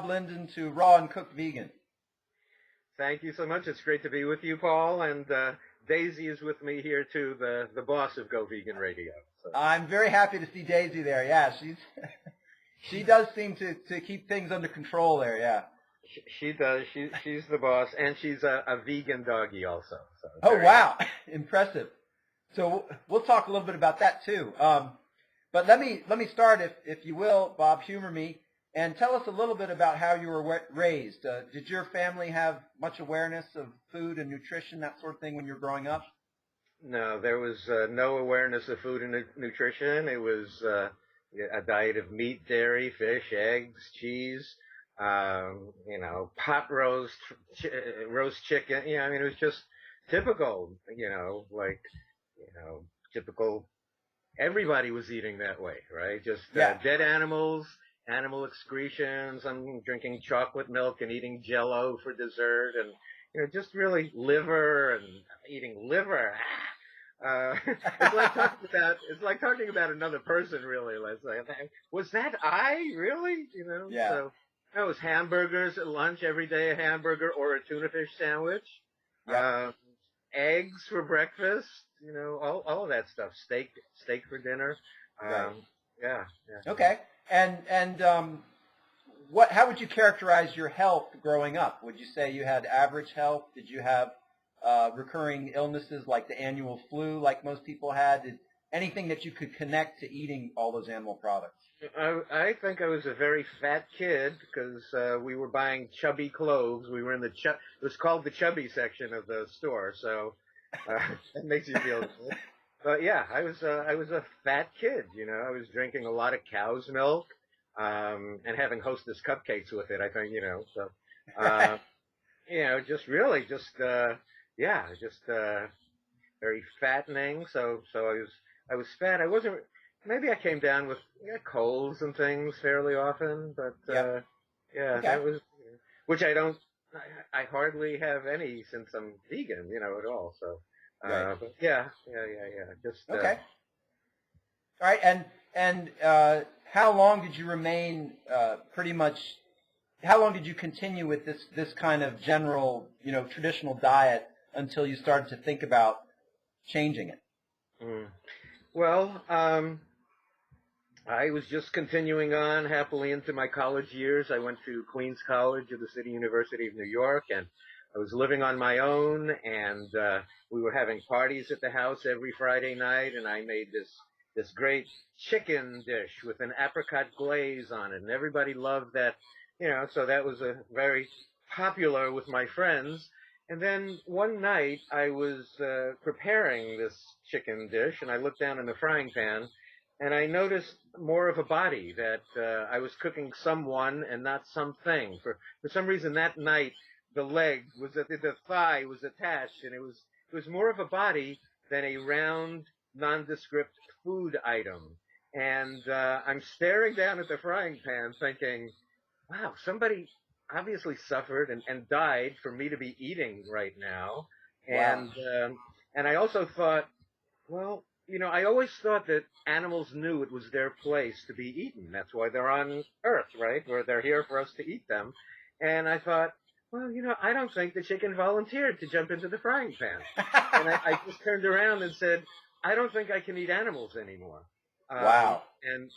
Bob Linden to Raw and Cooked Vegan. Thank you so much. It's great to be with you, Paul. And Daisy is with me here too, the boss of Go Vegan Radio. So. I'm very happy to see Daisy there. Yeah, she does seem to keep things under control there. Yeah. She does. She's the boss, and she's a vegan doggy also. So oh wow, impressive. So we'll talk a little bit about that too. But let me start, if you will, Bob, humor me, and tell us a little bit about how you were raised. Did your family have much awareness of food and nutrition, that sort of thing, when you were growing up? No, there was no awareness of food and nutrition. It was a diet of meat, dairy, fish, eggs, cheese, pot roast chicken. I mean, it was just typical, typical. Everybody was eating that way, right? Just dead animals, animal excretions. I'm drinking chocolate milk and eating Jell-O for dessert, and just really liver and eating liver. It's like talking about another person, really. Let's say, was that I really? Yeah. So that was hamburgers at lunch every day, a hamburger or a tuna fish sandwich. Yeah. Eggs for breakfast, all of that stuff. Steak for dinner. Right. Yeah. Okay. And how would you characterize your health growing up? Would you say you had average health? Did you have recurring illnesses like the annual flu, like most people had? Anything that you could connect to eating all those animal products? I think I was a very fat kid because we were buying chubby clothes. We were in it was called the chubby section of the store, so that makes you feel good. But yeah, I was a fat kid. I was drinking a lot of cow's milk and having Hostess cupcakes with it. I think so. Just very fattening. So I was fat. I wasn't. Maybe I came down with colds and things fairly often, but okay. That was, which I hardly have any since I'm vegan, at all. So, right. But yeah. Just okay. All right, and how long did you remain pretty much? How long did you continue with this kind of general, traditional diet until you started to think about changing it? Well, I was just continuing on happily into my college years. I went to Queens College of the City University of New York, and I was living on my own, and we were having parties at the house every Friday night, and I made this great chicken dish with an apricot glaze on it, and everybody loved that, so that was very popular with my friends. And then one night I was preparing this chicken dish, and I looked down in the frying pan, and I noticed more of a body, that I was cooking someone and not something. For some reason that night, the leg was the thigh was attached, and it was more of a body than a round, nondescript food item. And I'm staring down at the frying pan thinking, wow, somebody obviously suffered and died for me to be eating right now. Wow. And I also thought, well, I always thought that animals knew it was their place to be eaten. That's why they're on Earth, right? Where they're here for us to eat them. And I thought, well, I don't think the chicken volunteered to jump into the frying pan. And I just turned around and said, I don't think I can eat animals anymore. Wow. And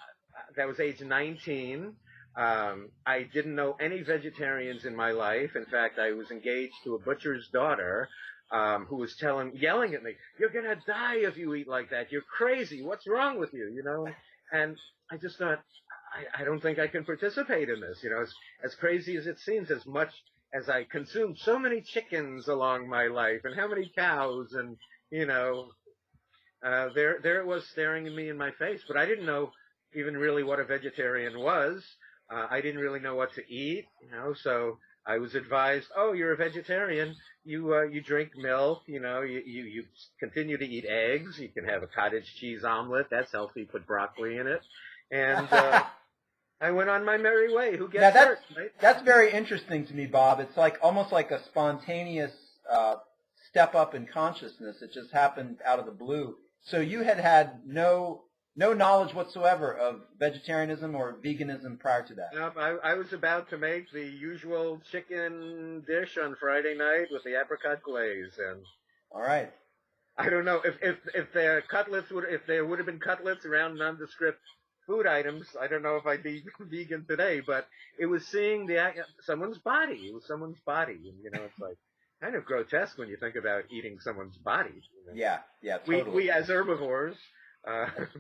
that was age 19. I didn't know any vegetarians in my life. In fact, I was engaged to a butcher's daughter who was yelling at me, "You're going to die if you eat like that. You're crazy. What's wrong with you?" And I just thought, I don't think I can participate in this. As crazy as it seems, as much as I consumed so many chickens along my life and how many cows and, there it was staring at me in my face. But I didn't know even really what a vegetarian was. I didn't really know what to eat, so I was advised, oh, you're a vegetarian. You drink milk, you continue to eat eggs. You can have a cottage cheese omelet. That's healthy. Put broccoli in it. And I went on my merry way. Who gets hurt, right? That's very interesting to me, Bob. It's almost like a spontaneous step up in consciousness. It just happened out of the blue. So you had no no knowledge whatsoever of vegetarianism or veganism prior to that. Nope, I was about to make the usual chicken dish on Friday night with the apricot glaze, and All right. I don't know if there would have been cutlets around nondescript food items. I don't know if I'd be vegan today, but it was seeing someone's body. It was someone's body, and it's like kind of grotesque when you think about eating someone's body. Yeah, totally. We as herbivores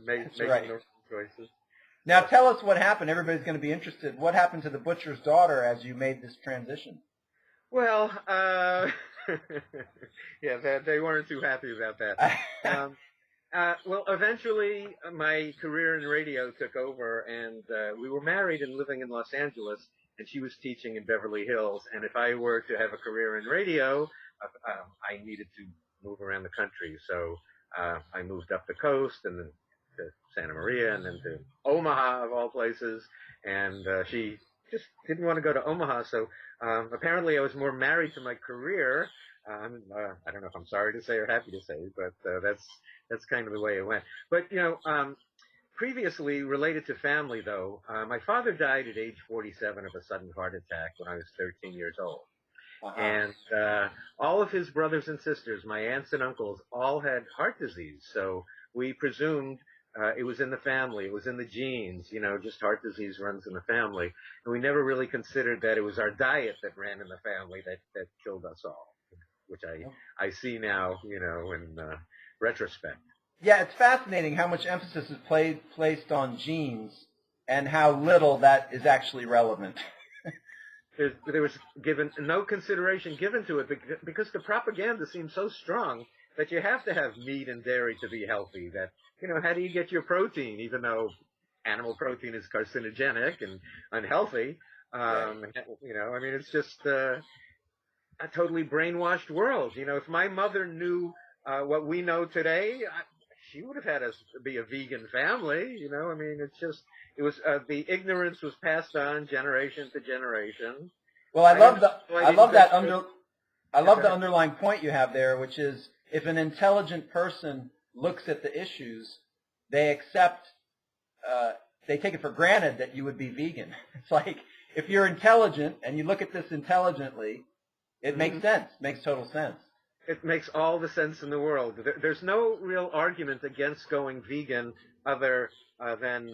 making right. those choices. Now tell us what happened. Everybody's going to be interested. What happened to the butcher's daughter as you made this transition? Well, yeah, they weren't too happy about that. Well, eventually my career in radio took over, and we were married and living in Los Angeles, and she was teaching in Beverly Hills. And if I were to have a career in radio, I needed to move around the country. So I moved up the coast and then to Santa Maria and then to Omaha, of all places. And she just didn't want to go to Omaha. So apparently I was more married to my career. I don't know if I'm sorry to say or happy to say, but that's kind of the way it went. But, previously related to family, though, my father died at age 47 of a sudden heart attack when I was 13 years old. Uh-huh. And all of his brothers and sisters, my aunts and uncles, all had heart disease. So we presumed it was in the family. It was in the genes. Just heart disease runs in the family. And we never really considered that it was our diet that ran in the family that killed us all, which I see now, in retrospect. Yeah, it's fascinating how much emphasis is placed on genes and how little that is actually relevant. There was given no consideration given to it because the propaganda seems so strong that you have to have meat and dairy to be healthy. That, how do you get your protein, even though animal protein is carcinogenic and unhealthy? Right. It's just a totally brainwashed world. If my mother knew what we know today, she would have had us be a vegan family. It was the ignorance was passed on generation to generation. Well, I love the underlying point you have there, which is if an intelligent person looks at the issues, they take it for granted that you would be vegan. It's like if you're intelligent and you look at this intelligently, it makes sense, makes total sense. It makes all the sense in the world. There's no real argument against going vegan other than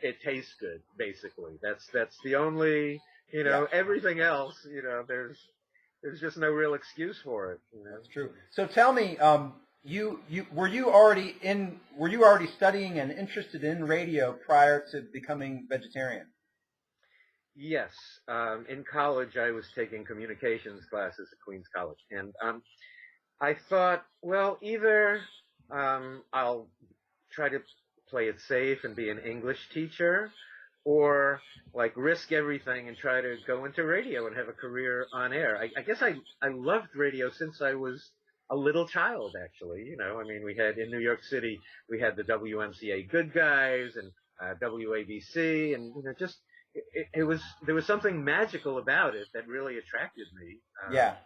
it tastes good, basically. That's the only, everything else, there's just no real excuse for it. That's true. So tell me, were you already studying and interested in radio prior to becoming vegetarian? Yes. In college, I was taking communications classes at Queens College, and I thought, well, either I'll try to play it safe and be an English teacher, or like risk everything and try to go into radio and have a career on air. I guess I loved radio since I was a little child, actually. We had in New York City, we had the WMCA Good Guys and WABC, and there was something magical about it that really attracted me. Yeah.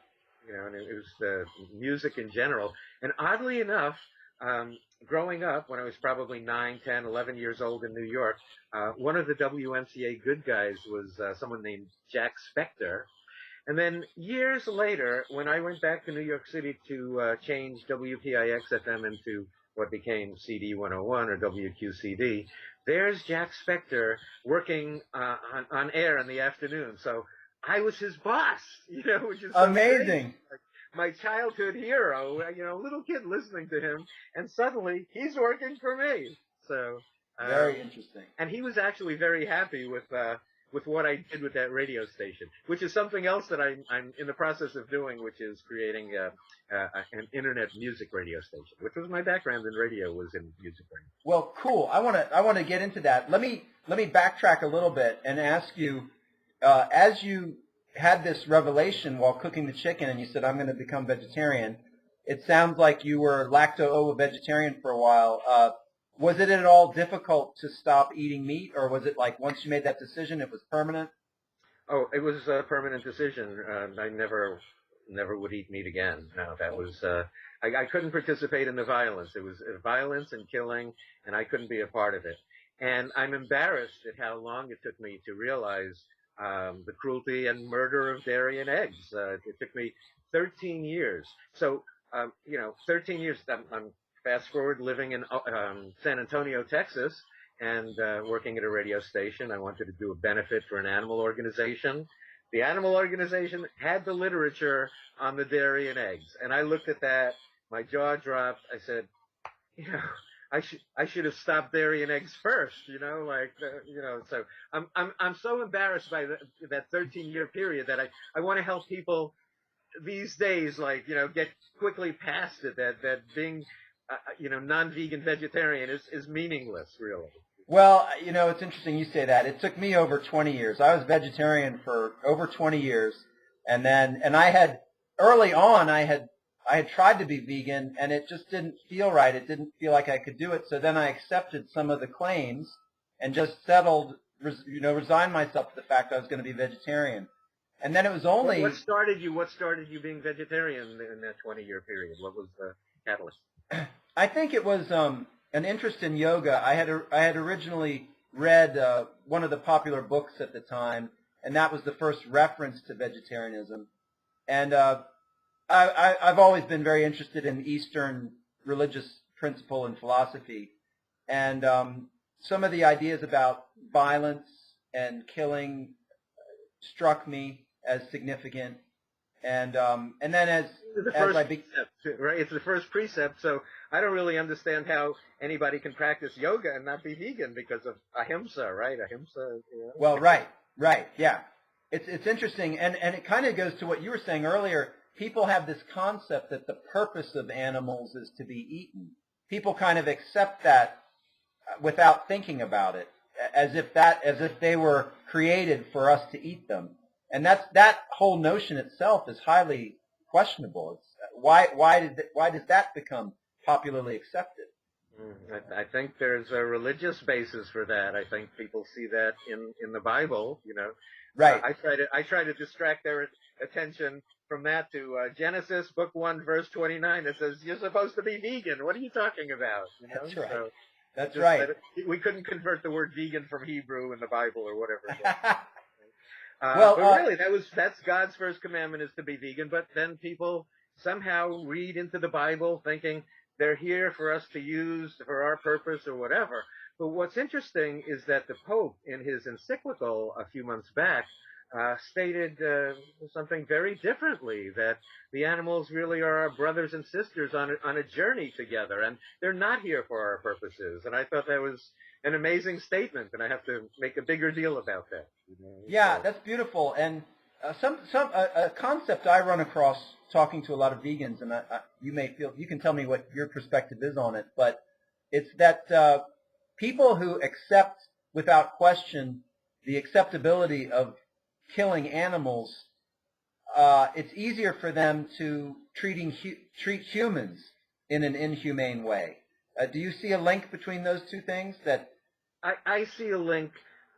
And it was the music in general. And oddly enough, growing up, when I was probably 9, 10, 11 years old in New York, one of the WMCA Good Guys was someone named Jack Spector. And then years later, when I went back to New York City to change WPIX-FM into what became CD 101 or WQCD, there's Jack Spector working on air in the afternoon. So I was his boss, which is so amazing. Like my childhood hero, little kid listening to him, and suddenly he's working for me. So very interesting. And he was actually very happy with what I did with that radio station, which is something else that I'm in the process of doing, which is creating an internet music radio station, which was my background in radio, was in music radio. Well, cool. I want to get into that. Let me backtrack a little bit and ask you, as you had this revelation while cooking the chicken and you said, I'm going to become vegetarian, it sounds like you were lacto-ovo-vegetarian for a while. Was it at all difficult to stop eating meat, or was it like once you made that decision, it was permanent? Oh, it was a permanent decision. I never never would eat meat again. No, that was, I couldn't participate in the violence. It was violence and killing, and I couldn't be a part of it. And I'm embarrassed at how long it took me to realize the cruelty and murder of dairy and eggs. It took me 13 years. So, 13 years. I'm fast forward living in San Antonio, Texas, and working at a radio station. I wanted to do a benefit for an animal organization. The animal organization had the literature on the dairy and eggs, and I looked at that. My jaw dropped. I said, you know, I should have stopped dairy and eggs first. So I'm so embarrassed by that 13-year period that I want to help people these days, get quickly past it. That being non-vegan vegetarian is meaningless, really. Well, it's interesting you say that. It took me over 20 years. I was vegetarian for over 20 years, and early on I had tried to be vegan, and it just didn't feel right. It didn't feel like I could do it. So then I accepted some of the claims and just resigned myself to the fact I was going to be vegetarian. And then it was only What started you being vegetarian in that 20-year period? What was the catalyst? I think it was an interest in yoga. I had originally read one of the popular books at the time, and that was the first reference to vegetarianism. And I've always been very interested in Eastern religious principle and philosophy, and some of the ideas about violence and killing struck me as significant. And then as I right, it's the first precept. So I don't really understand how anybody can practice yoga and not be vegan because of ahimsa, right? Ahimsa. Well, right, yeah. It's interesting, and it kind of goes to what you were saying earlier. People have this concept that the purpose of animals is to be eaten. People kind of accept that without thinking about it, as if they were created for us to eat them. And that whole notion itself is highly questionable. Why does that become popularly accepted? I think there's a religious basis for that. I think people see that in the Bible. Right. I try to distract their attention from that to Genesis book 1 verse 29 that says you're supposed to be vegan. What are you talking about? That's right. So That's right. We couldn't convert the word vegan from Hebrew in the Bible or whatever it was. But really, that's God's first commandment is to be vegan. But then people somehow read into the Bible thinking they're here for us to use for our purpose or whatever. But what's interesting is that the Pope, in his encyclical a few months back, stated something very differently, that the animals really are our brothers and sisters on a journey together, and they're not here for our purposes. And I thought that was an amazing statement, and I have to make a bigger deal about that. Yeah, that's beautiful. And a concept I run across talking to a lot of vegans, and you can tell me what your perspective is on it, but it's that people who accept without question the acceptability of killing animals, it's easier for them to treat humans in an inhumane way. Do you see a link between those two things? That I see a link.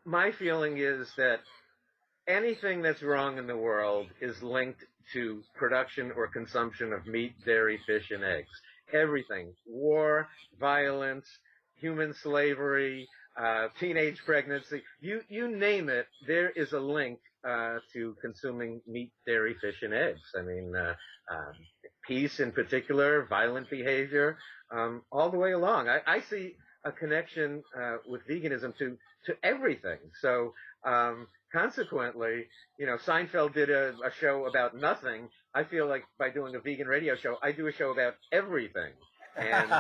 My feeling is that anything that's wrong in the world is linked to production or consumption of meat, dairy, fish, and eggs. Everything. War, violence, human slavery, teenage pregnancy, you name it, there is a link to consuming meat, dairy, fish, and eggs. I mean, peace in particular, violent behavior, all the way along. I see a connection with veganism to everything. So consequently, Seinfeld did a show about nothing. I feel like by doing a vegan radio show, I do a show about everything. And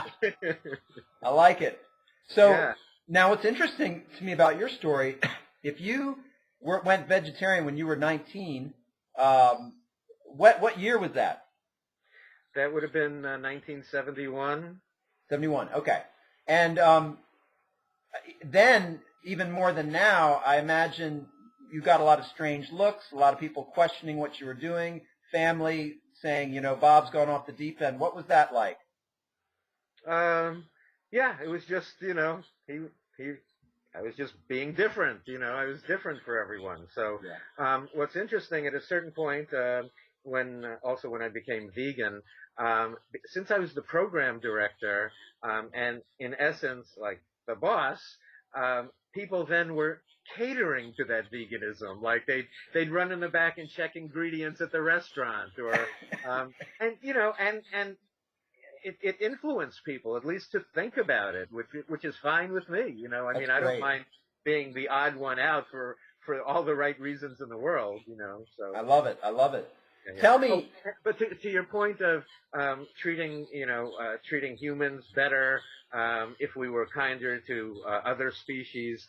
I like it. So yeah. Now what's interesting to me about your story, if you went vegetarian when you were 19, what year was that? That would have been 1971. 71, okay. And then, even more than now, I imagine you got a lot of strange looks, a lot of people questioning what you were doing, family saying, Bob's gone off the deep end. What was that like? Yeah, it was just, I was just being different, I was different for everyone. So, what's interesting, at a certain point, when I became vegan, since I was the program director, and in essence, like the boss, people then were catering to that veganism. Like they'd run in the back and check ingredients at the restaurant, or and and it influenced people at least to think about it, which is fine with me. I That's mean, I don't great. mind being the odd one out for all the right reasons in the world. So. I love it. I love it. Yeah, Tell yeah. Oh, me. but to your point of treating humans better if we were kinder to other species,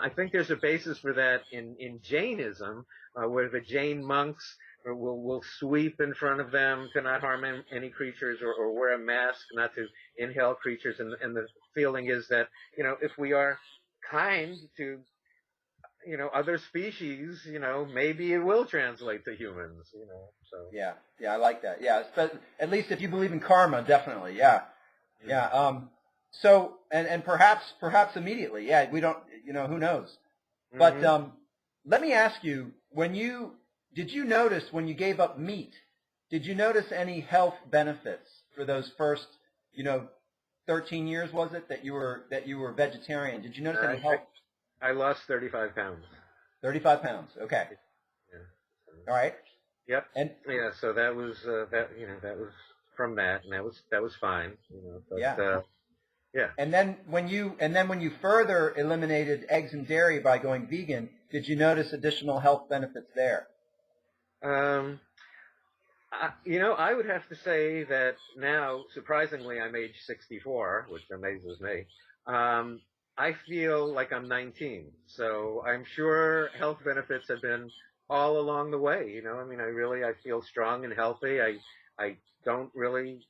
I think there's a basis for that in Jainism, where the Jain monks will sweep in front of them to not harm any creatures, or wear a mask not to inhale creatures, and the feeling is that if we are kind to other species, maybe it will translate to humans, so. Yeah, yeah, I like that. Yeah, but at least if you believe in karma, definitely. Yeah, yeah. So and perhaps immediately. Yeah, we don't. Who knows? But Mm-hmm. let me ask you: did you notice when you gave up meat? Did you notice any health benefits for those first, 13 years was it that you were vegetarian? Did you notice any health? I lost 35 pounds. 35 pounds. Okay. Yeah. All right. Yep. And Yeah. So that was that was from that, and that was fine. But yeah. yeah. And then when you further eliminated eggs and dairy by going vegan, did you notice additional health benefits there? Um, I would have to say that now, surprisingly, I'm age 64, which amazes me. I feel like I'm 19, so I'm sure health benefits have been all along the way. I mean, I feel strong and healthy. I don't really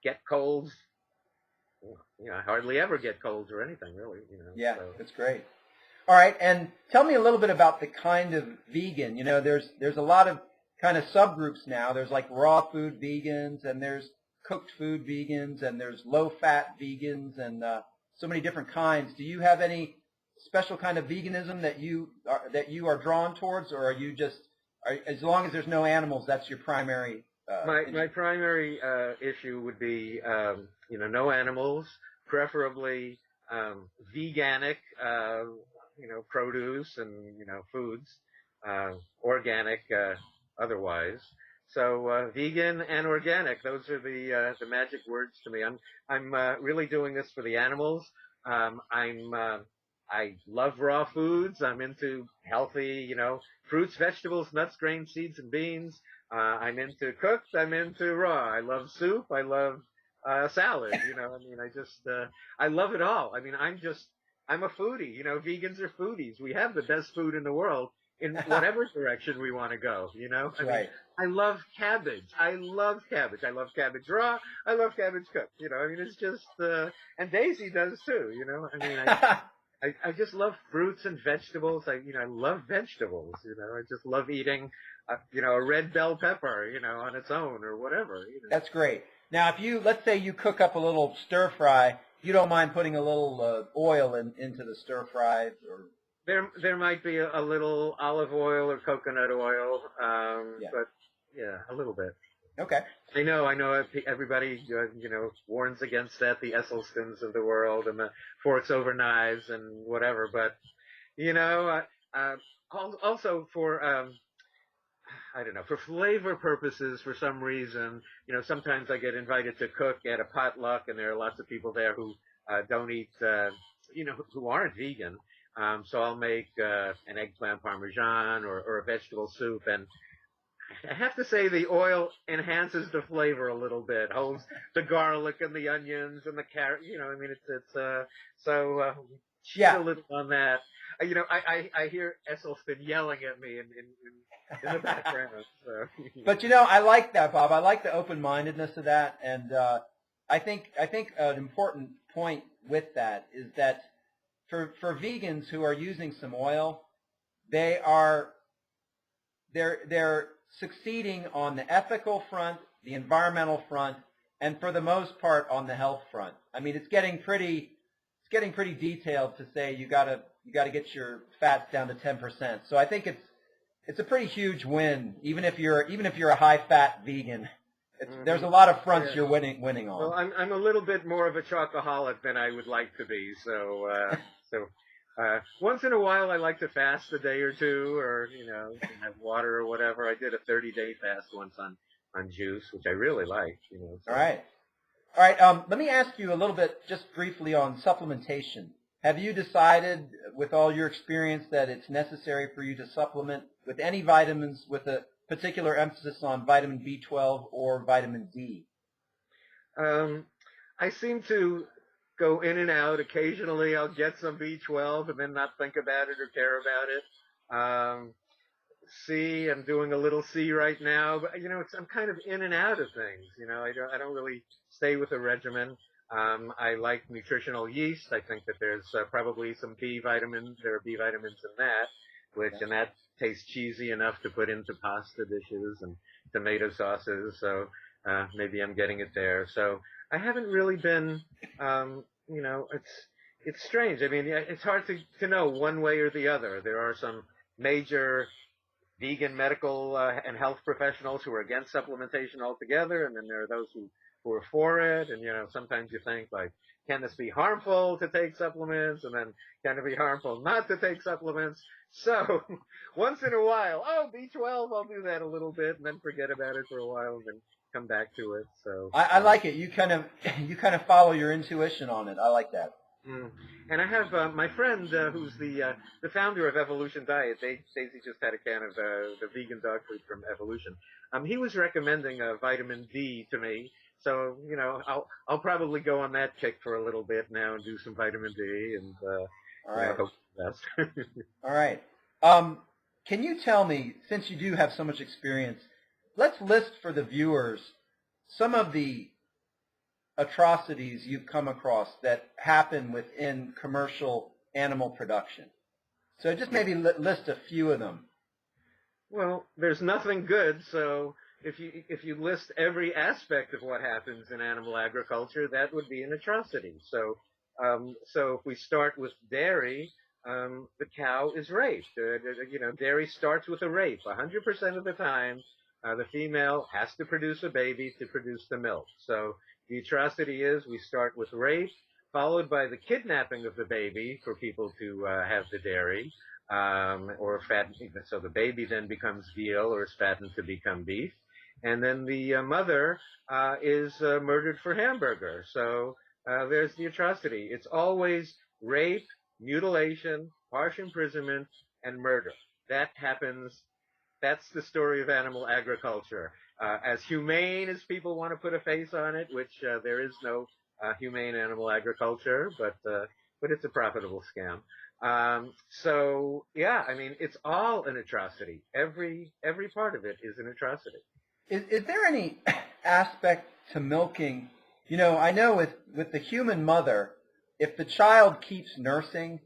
get colds. I hardly ever get colds or anything really. Yeah, So. that's great. All right, and tell me a little bit about the kind of vegan. There's a lot of kind of subgroups now. There's like raw food vegans, and there's cooked food vegans, and there's low fat vegans, and so many different kinds. Do you have any special kind of veganism that you are drawn towards, or are you just as long as there's no animals, that's your primary? My primary issue would be no animals, preferably veganic produce and foods, organic otherwise. So vegan and organic, those are the magic words to me. I'm really doing this for the animals. I love raw foods. I'm into healthy, fruits, vegetables, nuts, grains, seeds, and beans. I'm into cooked. I'm into raw. I love soup. I love salad. I mean, I love it all. I mean, I'm a foodie. Vegans are foodies. We have the best food in the world in whatever direction we want to go. That's I mean, right. I love cabbage. I love cabbage. I love cabbage raw. I love cabbage cooked. I mean, it's just, and Daisy does too. I mean, I just love fruits and vegetables. I love vegetables. I just love eating, a red bell pepper, on its own or whatever. That's great. Now, let's say you cook up a little stir fry, you don't mind putting a little oil into the stir fry, or there might be a little olive oil or coconut oil, yeah. but yeah, a little bit. Okay. I know. Everybody, warns against that. The Esselstyns of the world and the forks over knives and whatever. But, also for I don't know, for flavor purposes, for some reason, sometimes I get invited to cook at a potluck, and there are lots of people there who don't eat, who aren't vegan. So I'll make an eggplant parmesan or a vegetable soup, and I have to say the oil enhances the flavor a little bit, holds the garlic and the onions and the carrot. I mean, cheat Yeah. a little on that. I hear Esselstyn yelling at me in the background. So. But I like that, Bob. I like the open-mindedness of that, and I think an important point with that is that for vegans who are using some oil, they're succeeding on the ethical front, the environmental front, and for the most part on the health front. I mean, it's getting pretty detailed to say you got to get your fats down to 10%. So I think it's a pretty huge win, even if you're a high-fat vegan. There's a Hmm. lot of fronts Yeah. you're winning Well, on. I'm a little bit more of a chocoholic than I would like to be. So once in a while I like to fast a day or two, or have water or whatever. I did a 30-day fast once on juice, which I really like. All So. right. All right. Let me ask you a little bit, just briefly, on supplementation. Have you decided, with all your experience, that it's necessary for you to supplement with any vitamins with a particular emphasis on vitamin B12 or vitamin D? Um, I seem to go in and out. Occasionally, I'll get some B12 and then not think about it or care about it. C, I'm doing a little C right now, but I'm kind of in and out of things. I don't really stay with a regimen. I like nutritional yeast. I think that there's probably some B vitamins. There are B vitamins in that, and that tastes cheesy enough to put into pasta dishes and tomato sauces. So maybe I'm getting it there. So I haven't really been. It's strange. I mean, yeah, it's hard to know one way or the other. There are some major vegan medical and health professionals who are against supplementation altogether, and then there are those who are for it. And sometimes you think, like, can this be harmful to take supplements? And then can it be harmful not to take supplements? So once in a while, oh, B12, I'll do that a little bit, and then forget about it for a while, and then come back to it. So I like it. You kind of follow your intuition on it. I like that. Mm. And I have my friend who's the founder of Evolution Diet. Daisy just had a can of the vegan dog food from Evolution. He was recommending vitamin D to me, so I'll probably go on that kick for a little bit now and do some vitamin D and All right. hope for the best. All right. Can you tell me, since you do have so much experience, let's list for the viewers some of the atrocities you've come across that happen within commercial animal production. So just maybe list a few of them. Well, there's nothing good, so if you list every aspect of what happens in animal agriculture, that would be an atrocity. So if we start with dairy, the cow is raped. Dairy starts with a rape. 100% of the time, the female has to produce a baby to produce the milk. So the atrocity is we start with rape, followed by the kidnapping of the baby for people to have the dairy, or fattened. So the baby then becomes veal or is fattened to become beef. And then the mother is murdered for hamburger. So there's the atrocity. It's always rape, mutilation, harsh imprisonment, and murder. That happens. That's the story of animal agriculture. As humane as people want to put a face on it, which there is no humane animal agriculture, but it's a profitable scam. So yeah, I mean, it's all an atrocity. Every part of it is an atrocity. Is there any aspect to milking? I know with the human mother, if the child keeps nursing,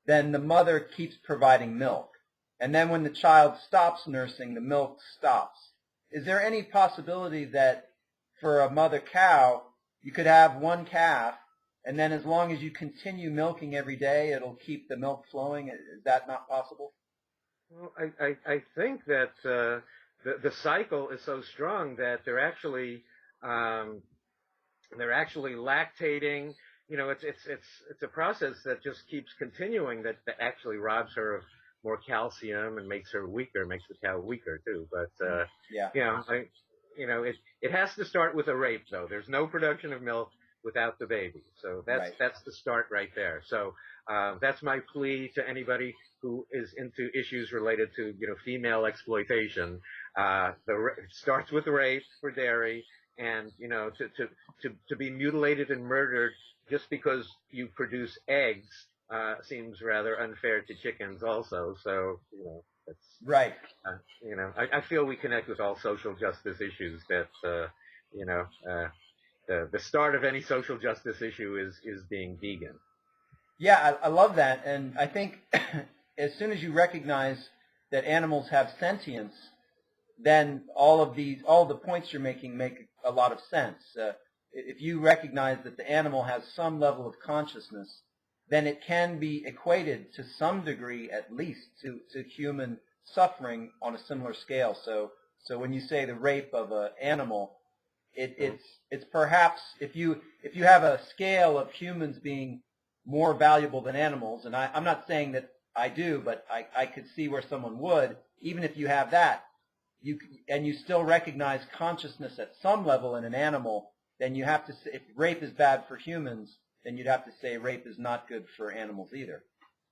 then the mother keeps providing milk. And then when the child stops nursing, the milk stops. Is there any possibility that for a mother cow, you could have one calf, and then as long as you continue milking every day, it'll keep the milk flowing? Is that not possible? Well, I think that the cycle is so strong that um, they're actually lactating. It's a process that just keeps continuing that actually robs her of more calcium and makes her weaker, makes the cow weaker too. But Yeah. you know, I, it has to start with a rape though. There's no production of milk without the baby. So Right. that's the start right there. So that's my plea to anybody who is into issues related to female exploitation. It starts with rape for dairy, and to be mutilated and murdered just because you produce eggs seems rather unfair to chickens also. So that's Right. I feel we connect with all social justice issues. That you know the start of any social justice issue is being vegan. Yeah, I love that. And I think as soon as you recognize that animals have sentience, then all the points you're making make a lot of sense. If you recognize that the animal has some level of consciousness, then it can be equated to some degree, at least, to human suffering on a similar scale. So when you say the rape of an animal, it's perhaps if you have a scale of humans being more valuable than animals, and I'm not saying that I do, but I could see where someone would, even if you have that, and you still recognize consciousness at some level in an animal, then you have to say, if rape is bad for humans, then you'd have to say rape is not good for animals either.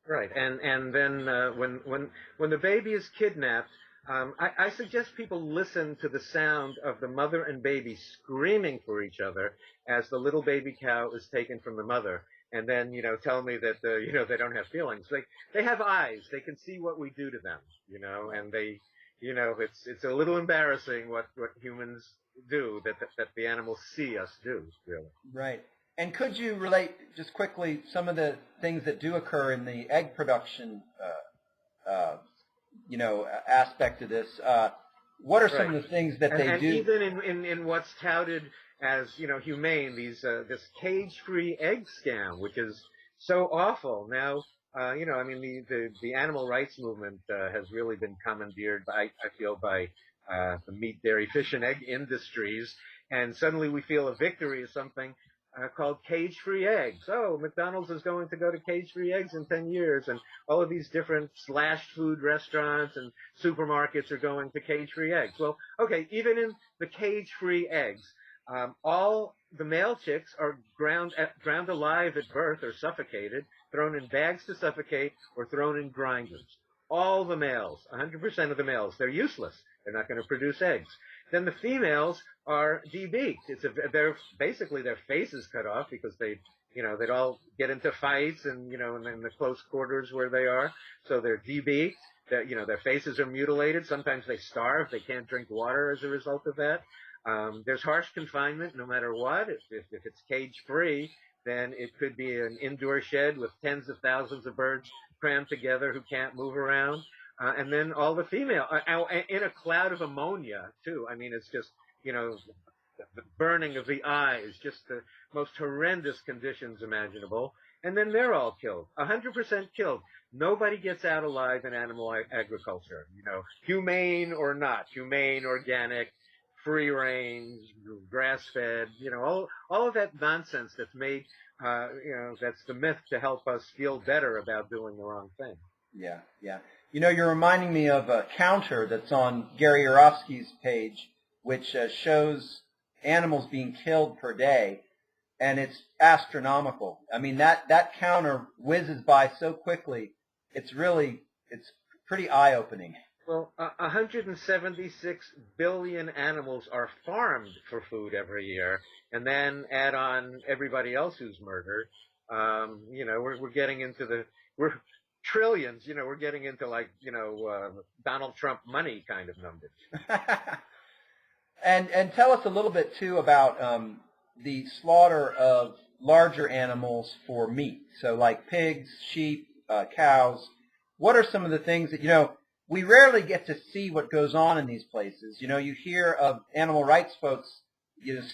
Right, and then when the baby is kidnapped, I suggest people listen to the sound of the mother and baby screaming for each other as the little baby cow is taken from the mother, and then tell me that they don't have feelings. They have eyes. They can see what we do to them, and they it's a little embarrassing what humans do that the animals see us do, really. Right. And could you relate just quickly some of the things that do occur in the egg production, aspect of this? What are some of the things that they and do? even in what's touted as humane, this cage-free egg scam, which is so awful. Now, the animal rights movement has really been commandeered I feel, by the meat, dairy, fish, and egg industries, and suddenly we feel a victory is something called cage-free eggs. Oh, McDonald's is going to go to cage-free eggs in 10 years, and all of these different slashed food restaurants and supermarkets are going to cage-free eggs. Well, okay, even in the cage-free eggs, all the male chicks are ground alive at birth or suffocated, thrown in bags to suffocate, or thrown in grinders. All the males, 100% of the males, they're useless. They're not going to produce eggs. Then the females are debeaked. They're basically their faces cut off because they'd all get into fights and in the close quarters where they are. So they're debeaked. Their faces are mutilated. Sometimes they starve. They can't drink water as a result of that. There's harsh confinement no matter what. If it's cage free, then it could be an indoor shed with tens of thousands of birds crammed together who can't move around. And then all the female, in a cloud of ammonia, too. I mean, it's just, the burning of the eyes, just the most horrendous conditions imaginable. And then they're all killed, 100% killed. Nobody gets out alive in animal agriculture, humane or not, humane, organic, free range, grass-fed, all of that nonsense that's made, that's the myth to help us feel better about doing the wrong thing. Yeah, yeah. You're reminding me of a counter that's on Gary Yourofsky's page, which shows animals being killed per day, and it's astronomical. I mean, that counter whizzes by so quickly. It's pretty eye-opening. Well, 176 billion animals are farmed for food every year, and then add on everybody else who's murdered. We're getting into we're trillions. We're getting into Donald Trump money kind of numbers. And tell us a little bit too about the slaughter of larger animals for meat. So like pigs, sheep, cows. What are some of the things that we rarely get to see what goes on in these places? You hear of animal rights folks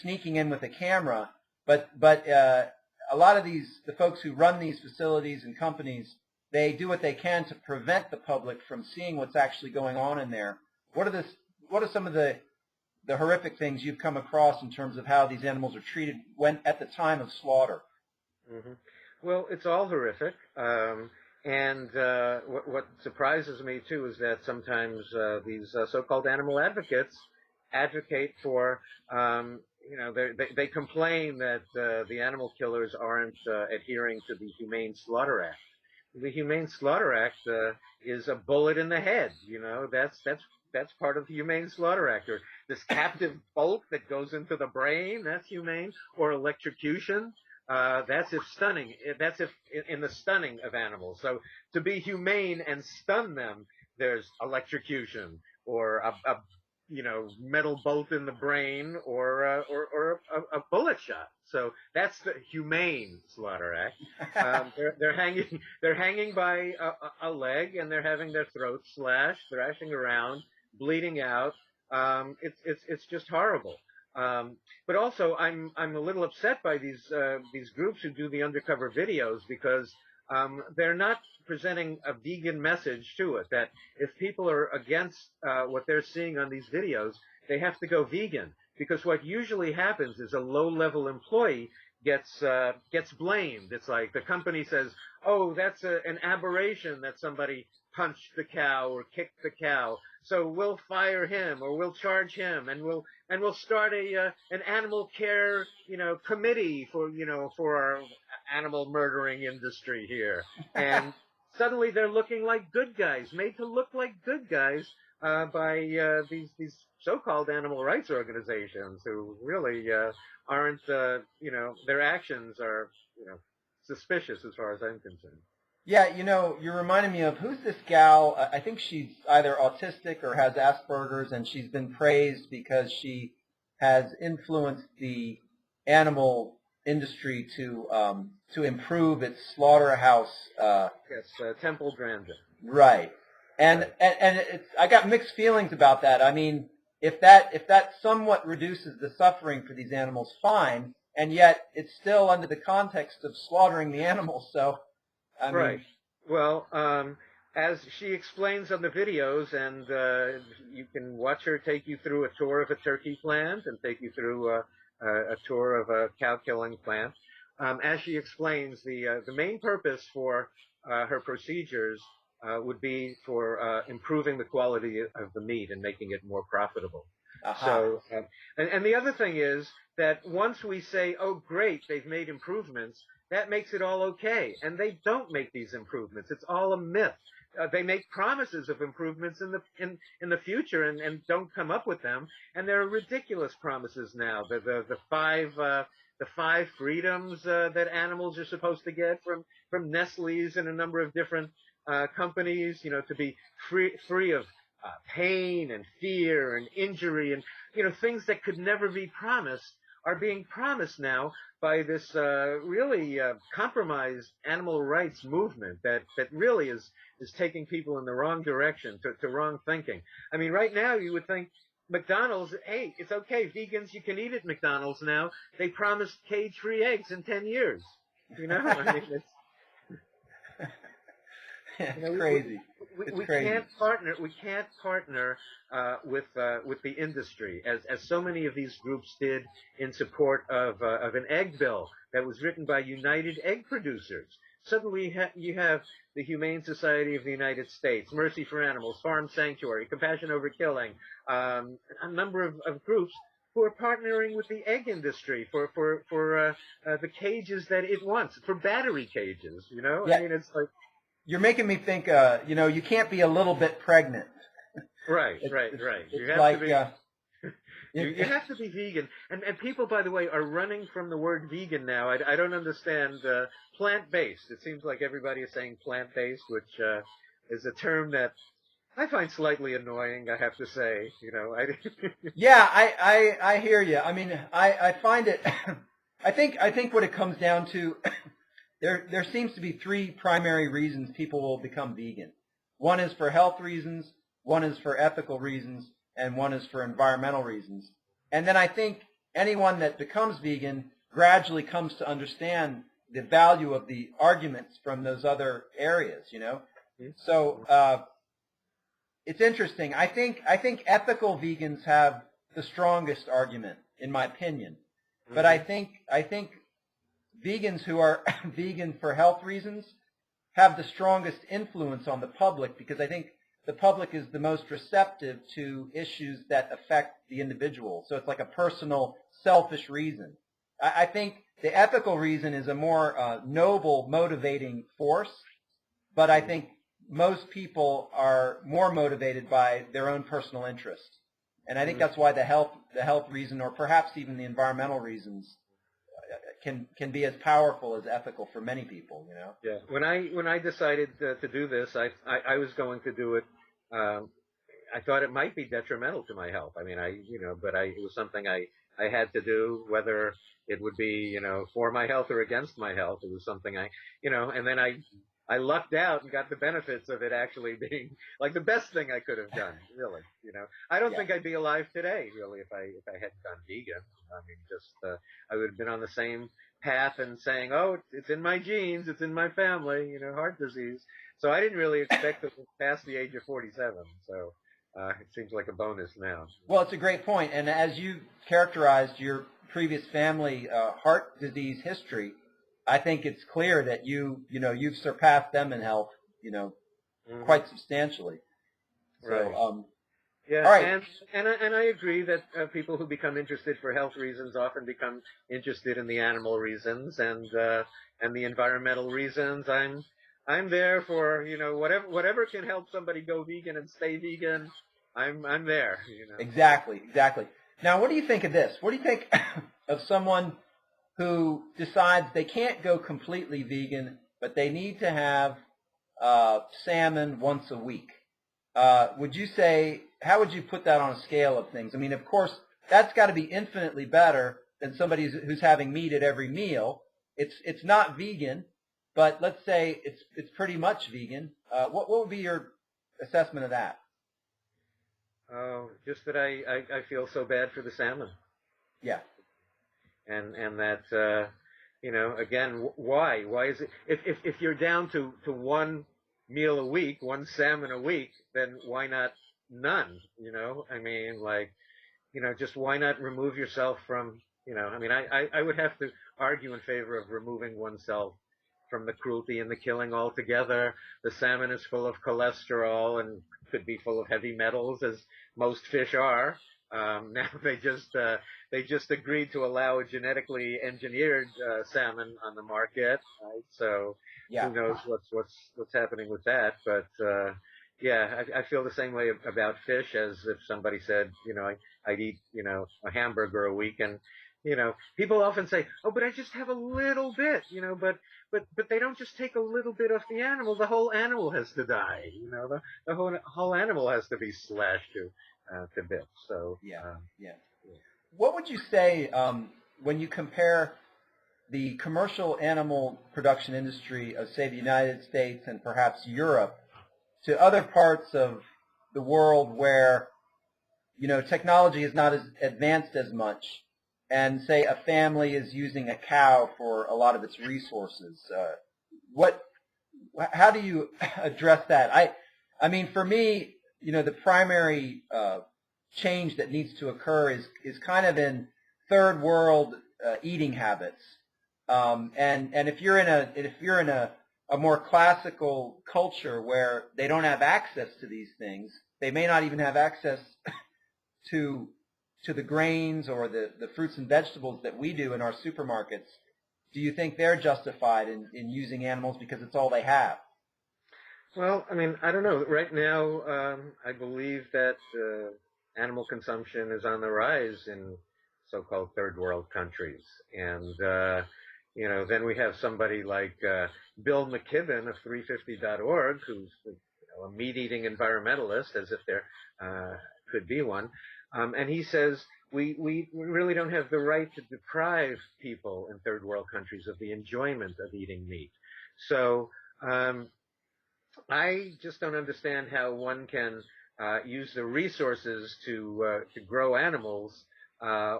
sneaking in with a camera, but a lot of the folks who run these facilities and companies, they do what they can to prevent the public from seeing what's actually going on in there. What are some of the horrific things you've come across in terms of how these animals are treated at the time of slaughter? Mm-hmm. Well, it's all horrific. And what surprises me, too, is that sometimes these so-called animal advocates advocate for, they complain that the animal killers aren't adhering to the Humane Slaughter Act. The Humane Slaughter Act is a bullet in the head. That's part of the Humane Slaughter Act. Or this captive bolt that goes into the brain, that's humane. Or electrocution. That's if in the stunning of animals. So to be humane and stun them, there's electrocution or a metal bolt in the brain or a bullet shot. So that's the Humane Slaughter Act. They're hanging by a leg and they're having their throats slashed, thrashing around, bleeding out. It's just horrible. But also, I'm a little upset by these groups who do the undercover videos because they're not presenting a vegan message to it, that if people are against what they're seeing on these videos, they have to go vegan. Because what usually happens is a low-level employee gets blamed. It's like the company says, "Oh, that's an aberration that somebody punched the cow or kicked the cow, so we'll fire him or we'll charge him, and we'll start an animal care committee for our animal murdering industry here." And suddenly they're looking like good guys, made to look like good guys by these so-called animal rights organizations who really aren't, their actions are, suspicious as far as I'm concerned. Yeah, you're reminding me of, who's this gal? I think she's either autistic or has Asperger's, and she's been praised because she has influenced the animal industry to improve its slaughterhouse. Yes, Temple Grandin. Right. And Right. and I got mixed feelings about that. I mean, if that somewhat reduces the suffering for these animals, fine. And yet it's still under the context of slaughtering the animals. So, I Right. mean, Well, as she explains on the videos, and you can watch her take you through a tour of a turkey plant and take you through a tour of a cow killing plant. As she explains, the main purpose for her procedures would be for improving the quality of the meat and making it more profitable. aha. So, and the other thing is that once we say, "Oh, great, they've made improvements," that makes it all okay. And they don't make these improvements. It's all a myth. They make promises of improvements in the future and don't come up with them. And there are ridiculous promises now. The five freedoms that animals are supposed to get from Nestle's and a number of different companies, to be free of pain and fear and injury, and things that could never be promised are being promised now by this really compromised animal rights movement that really is taking people in the wrong direction, to wrong thinking. I mean, right now you would think McDonald's, hey, it's okay, vegans, you can eat at McDonald's now. They promised cage-free eggs in 10 years. I mean, it's It's crazy. It's we crazy. can't partner with the industry, as so many of these groups did in support of an egg bill that was written by United Egg Producers. Suddenly you have the Humane Society of the United States, Mercy for Animals, Farm Sanctuary, Compassion Over Killing, a number of groups who are partnering with the egg industry for the cages that it wants, for battery cages. Yeah. I mean, it's like. You're making me think, you can't be a little bit pregnant. Right. It's You have like, to be. You have to be vegan, and people, by the way, are running from the word vegan now. I don't understand plant-based. It seems like everybody is saying plant-based, which is a term that I find slightly annoying. I have to say, yeah, I hear you. I mean, I find it. I think what it comes down to. There seems to be three primary reasons people will become vegan. One is for health reasons, one is for ethical reasons, and one is for environmental reasons. And then I think anyone that becomes vegan gradually comes to understand the value of the arguments from those other areas, So it's interesting. I think ethical vegans have the strongest argument, in my opinion. But I think vegans who are vegan for health reasons have the strongest influence on the public, because I think the public is the most receptive to issues that affect the individual. So it's like a personal, selfish reason. I think the ethical reason is a more noble, motivating force, but I think most people are more motivated by their own personal interest. And I think that's why the health reason, or perhaps even the environmental reasons, can be as powerful as ethical for many people, Yeah. When I decided to do this, I was going to do it. I thought it might be detrimental to my health. I mean, but it was something I had to do, whether it would be, for my health or against my health. It was something and then I I lucked out and got the benefits of it actually being like the best thing I could have done, really. I don't Yeah. think I'd be alive today, really, if I hadn't gone vegan. I mean, just I would have been on the same path and saying, "Oh, it's in my genes, it's in my family," heart disease. So I didn't really expect to live past the age of 47. So it seems like a bonus now. Well, it's a great point. And as you characterized your previous family heart disease history, I think it's clear that you've surpassed them in health, Hmm. quite substantially. So, Right. Yeah, all right. and I agree that people who become interested for health reasons often become interested in the animal reasons and the environmental reasons. I'm there for whatever can help somebody go vegan and stay vegan. I'm there. Exactly, exactly. Now, what do you think of this? What do you think of someone who decides they can't go completely vegan, but they need to have salmon once a week? Would you say, how would you put that on a scale of things? I mean, of course, that's got to be infinitely better than somebody who's having meat at every meal. It's not vegan, but let's say it's pretty much vegan. What would be your assessment of that? Oh, just that I feel so bad for the salmon, Yeah. and that again, why is it if you're down to one meal a week, one salmon a week, then why not none? I mean, like, just why not remove yourself from, I mean, I would have to argue in favor of removing oneself from the cruelty and the killing altogether. The salmon is full of cholesterol and could be full of heavy metals, as most fish are. Now they just agreed to allow a genetically engineered salmon on the market, right? So Yeah. who knows what's happening with that? But yeah, I feel the same way about fish as if somebody said, I'd eat, a hamburger a week. And, people often say, oh, but I just have a little bit, but they don't just take a little bit off the animal. The whole animal has to die. The whole animal has to be slashed to bits. So, Yeah. Yeah. What would you say when you compare the commercial animal production industry of, say, the United States and perhaps Europe to other parts of the world where, technology is not as advanced as much, and say a family is using a cow for a lot of its resources? What How do you address that? I mean, for me, the primary change that needs to occur is kind of in third world eating habits. And if you're in a more classical culture where they don't have access to these things, they may not even have access to the grains or the fruits and vegetables that we do in our supermarkets. Do you think they're justified in using animals because it's all they have? well, I mean, I don't know. Right now, I believe that animal consumption is on the rise in so-called third world countries, and then we have somebody like Bill McKibben of 350.org, who's a meat-eating environmentalist, as if there could be one, and he says we really don't have the right to deprive people in third world countries of the enjoyment of eating meat. So. I just don't understand how one can use the resources to grow animals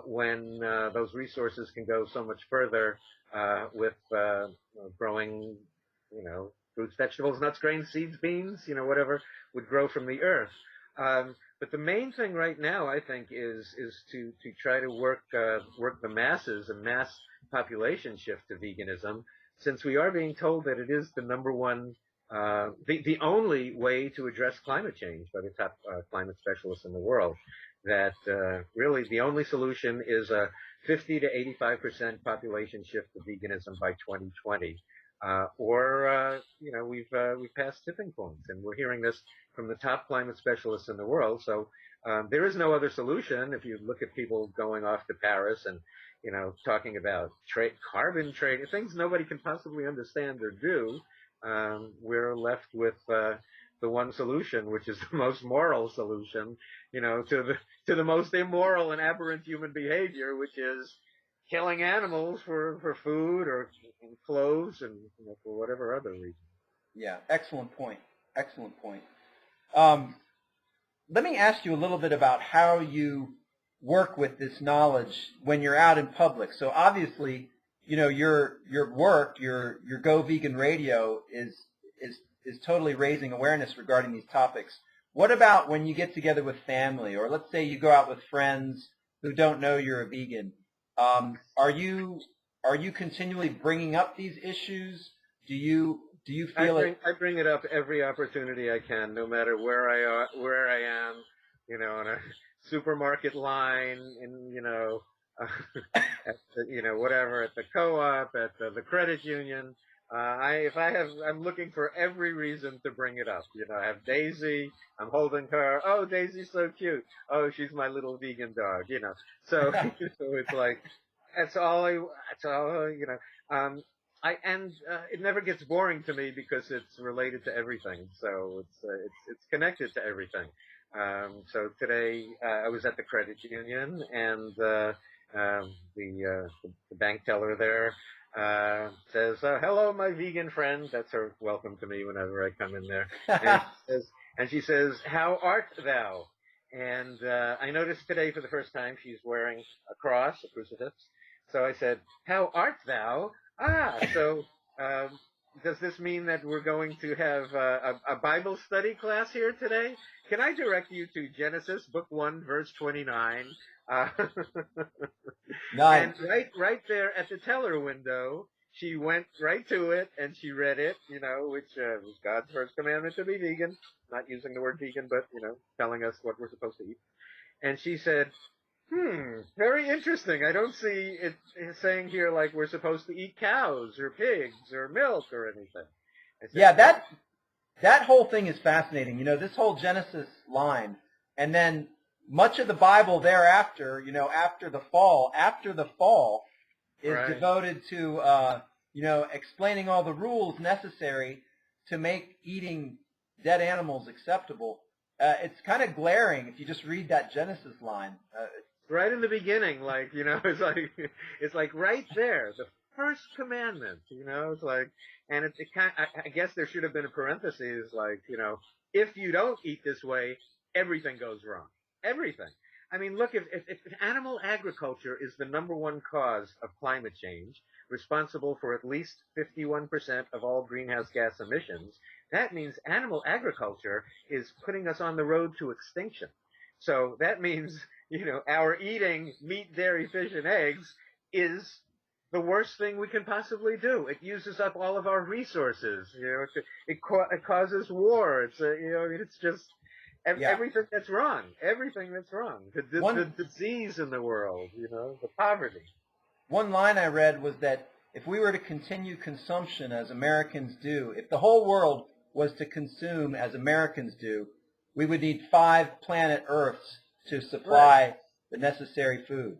when those resources can go so much further with growing, fruits, vegetables, nuts, grains, seeds, beans, whatever would grow from the earth. But the main thing right now, I think, is to try to work the masses, a mass population shift to veganism, since we are being told that it is the number one the only way to address climate change by the top climate specialists in the world. That really the only solution is a 50 to 85% population shift to veganism by 2020, or we've passed tipping points, and we're hearing this from the top climate specialists in the world. So there is no other solution. If you look at people going off to Paris and talking about carbon trade, things nobody can possibly understand or do, we're left with the one solution, which is the most moral solution, to the most immoral and aberrant human behavior, which is killing animals for food or clothes and for whatever other reason. Yeah, excellent point. Excellent point. Um, Let me ask you a little bit about how you work with this knowledge when you're out in public. So obviously, your work, your Go Vegan Radio is totally raising awareness regarding these topics. What about when you get together with family, or let's say you go out with friends who don't know you're a vegan? Are you continually bringing up these issues? Do you feel it? I bring it up every opportunity I can, no matter where I am, on a supermarket line, at whatever, at the co-op, at the credit union. I'm looking for every reason to bring it up. I have Daisy. I'm holding her. Oh, Daisy's so cute. Oh, she's my little vegan dog. So so it's like that's all. It never gets boring to me because it's related to everything. So it's connected to everything. So today I was at the credit union, and the bank teller there says, "Hello, my vegan friend." That's her welcome to me whenever I come in there. And she says, "How art thou?" And I noticed today for the first time she's wearing a cross, a crucifix. So I said, "How art thou?" So does this mean that we're going to have a Bible study class here today? Can I direct you to Genesis, book 1, verse 29? Nice. And right there at the teller window, she went right to it and she read it, which was God's first commandment to be vegan. Not using the word vegan, but, telling us what we're supposed to eat. And she said, very interesting. I don't see it saying here like we're supposed to eat cows or pigs or milk or anything. I said, Yeah, that whole thing is fascinating. This whole Genesis line, and then much of the Bible thereafter, after the fall is Right. devoted to, explaining all the rules necessary to make eating dead animals acceptable. It's kind of glaring if you just read that Genesis line. Right in the beginning, it's like right there, the first commandment, it's like, and it kind I guess there should have been a parenthesis, like, if you don't eat this way, everything goes wrong. Everything. I mean, look, if animal agriculture is the number one cause of climate change, responsible for at least 51% of all greenhouse gas emissions, that means animal agriculture is putting us on the road to extinction. So that means, our eating meat, dairy, fish, and eggs is the worst thing we can possibly do. It uses up all of our resources. It causes war. It's just Yeah. everything that's wrong. Everything that's wrong. The disease in the world. The poverty. One line I read was that if we were to continue consumption as Americans do, if the whole world was to consume as Americans do, we would need 5 planet Earths to supply the necessary food.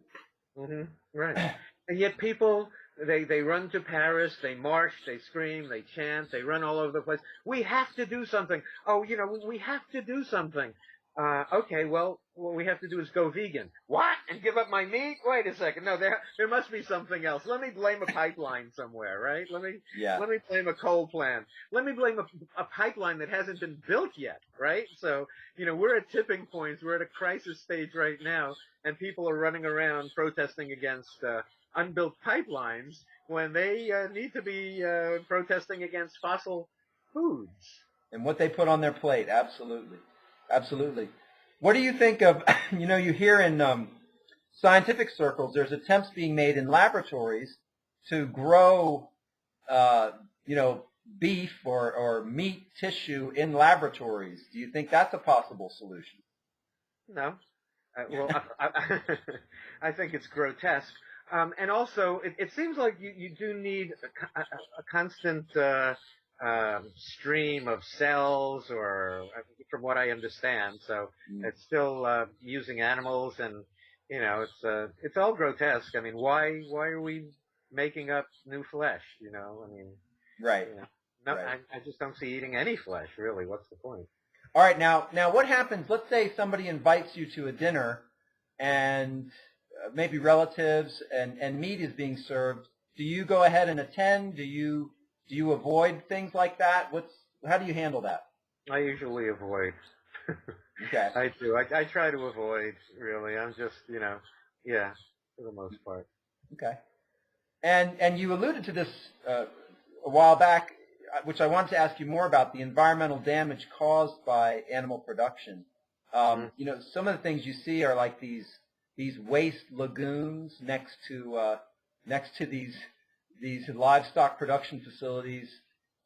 Mm-hmm. Right. And yet people, they run to Paris, they march, they scream, they chant, they run all over the place. We have to do something. Oh, we have to do something. Okay, well, what we have to do is go vegan. What? And give up my meat? Wait a second. No, there must be something else. Let me blame a pipeline somewhere, right? Let me blame a coal plant. Let me blame a pipeline that hasn't been built yet, right? So, we're at tipping points. We're at a crisis stage right now, and people are running around protesting against unbuilt pipelines when they need to be protesting against fossil foods. And what they put on their plate, absolutely. Absolutely. What do you think of, you hear in scientific circles, there's attempts being made in laboratories to grow, beef or meat tissue in laboratories. Do you think that's a possible solution? No. Well, I think it's grotesque. And also, it seems like you do need a constant stream of cells, or from what I understand. So it's still using animals, and it's all grotesque. I mean, why are we making up new flesh? I mean, right. No, right. I just don't see eating any flesh. Really, what's the point? All right, now what happens? Let's say somebody invites you to a dinner, and maybe relatives, and meat is being served. Do you go ahead and attend? Do you avoid things like that? how do you handle that? I usually avoid. Okay. I do. I try to avoid, really. I'm just, yeah, for the most part. Okay. And you alluded to this a while back, which I wanted to ask you more about, the environmental damage caused by animal production. Mm-hmm. Some of the things you see are like these waste lagoons next to these livestock production facilities.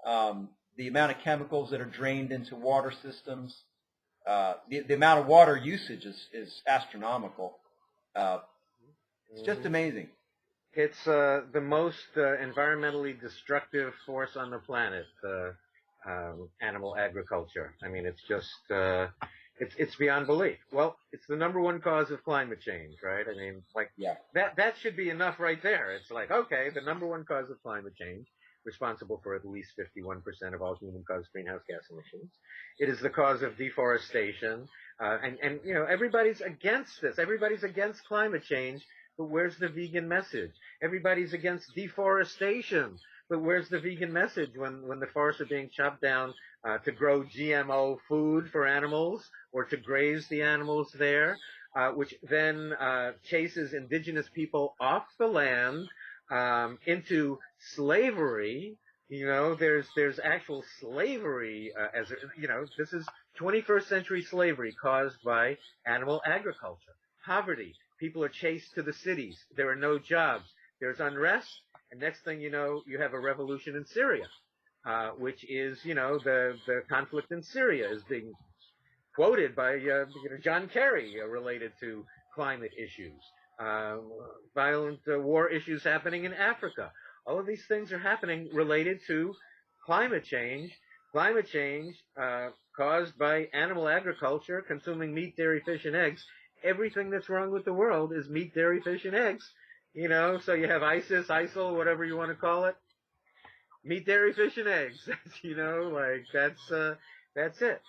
The amount of chemicals that are drained into water systems, the amount of water usage is astronomical. It's just amazing. It's the most environmentally destructive force on the planet, animal agriculture. I mean, it's just it's beyond belief. Well, it's the number one cause of climate change, right? I mean, like Yeah. that should be enough right there. It's like, okay, the number one cause of climate change, responsible for at least 51% of all human-caused greenhouse gas emissions. It is the cause of deforestation, and everybody's against this. Everybody's against climate change. But where's the vegan message? Everybody's against deforestation. But where's the vegan message when the forests are being chopped down to grow GMO food for animals or to graze the animals there, which then chases indigenous people off the land into slavery? There's actual slavery this is 21st century slavery caused by animal agriculture. Poverty. People are chased to the cities. There are no jobs. There's unrest. And next thing you know, you have a revolution in Syria, which is, the conflict in Syria is being quoted by, John Kerry related to climate issues. Violent war issues happening in Africa. All of these things are happening related to climate change. Climate change caused by animal agriculture, consuming meat, dairy, fish, and eggs. Everything that's wrong with the world is meat, dairy, fish, and eggs. So you have ISIS, ISIL, whatever you want to call it. Meat, dairy, fish, and eggs. That's it.